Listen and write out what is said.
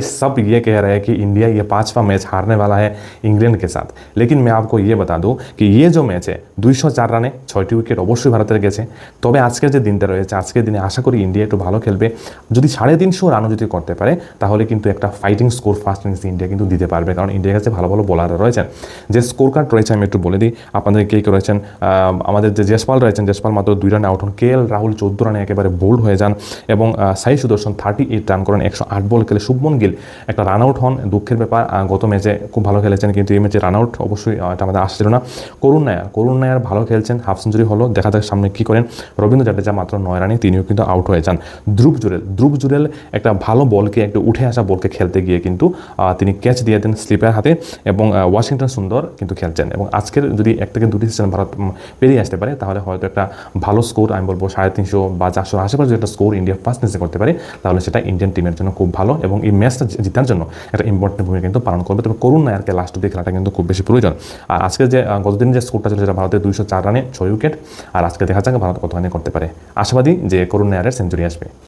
सब ये कह रहे हैं कि इंडिया ये 5वां मैच हारने वाला है इंग्लैंड के साथ, लेकिन मैं आपको ये बता दूं कि ये जो मैच है 204 রানে 6টি উইকেট অবশ্যই ভারতের গেছে। তবে আজকের যে দিনটা রয়েছে, আজকের দিনে আশা করি ইন্ডিয়া একটু ভালো খেলবে। যদি 350 রানও যদি করতে পারে তাহলে কিন্তু একটা ফাইটিং স্কোর ফার্স্ট ইনিংসে ইন্ডিয়া কিন্তু দিতে পারবে, কারণ ইন্ডিয়ার কাছে ভালো ভালো বোলাররা রয়েছেন। যে স্কোর কার্ড রয়েছে আমি একটু বলে দিই আপনাদের কে কে রয়েছেন। আমাদের যে জয়সওয়াল রয়েছেন, জয়সওয়াল মাত্র 2 রানে আউট হন। কেএল রাহুল 14 রানে একেবারে বোল্ড হয়ে যান এবং সাই সুদর্শন 38 রান করেন 108 বল খেলে। শুভমন গিল একটা রান আউট হন, দুঃখের ব্যাপার, গত ম্যাচে খুব ভালো খেলেছেন কিন্তু এই ম্যাচে রান আউট অবশ্যই এটা আমাদের আসছিল না। করুণ নায়ার ভালো খেলছেন, হাফ সেঞ্চুরি হলো, দেখা যাক সামনে কী করেন। রবীন্দ্র জাদেজা মাত্র 9 রানে তিনিও কিন্তু আউট হয়ে যান। ধ্রুব জুরেল একটা ভালো বলকে, একটা উঠে আসা বলকে খেলতে গিয়ে কিন্তু তিনি ক্যাচ দিয়ে দেন স্লিপের হাতে এবং ওয়াশিংটন সুন্দর কিন্তু খেলছেন। এবং আজকের যদি 1 থেকে 2টি সিজন ভারত পেরিয়ে আসতে পারে তাহলে হয়তো একটা ভালো স্কোর, আমি বলবো 350 বা 400 আশেপাশে যদি একটা স্কোর ইন্ডিয়া ফার্স্ট ইনিংসে করতে পারে তাহলে সেটা ইন্ডিয়ান টিমের জন্য খুব ভালো এবং এই ম্যাচটা জেতার জন্য একটা ইম্পর্টেন্ট ভূমিকা কিন্তু পালন করবে। তবে করুণ নায়ারকে লাস্ট অব্দি খেলাটা কিন্তু খুব বেশি প্রয়োজন। আর আজকের যে গতদিন যে স্কোরটা ছিল সেটা ভারতের 204 রানে 6 উইকেট। আর আজকে দেখা যাক ভারত কত রানে করতে পারে। আশাবাদী যে করুণ নায়ারের সেঞ্চুরি আসবে।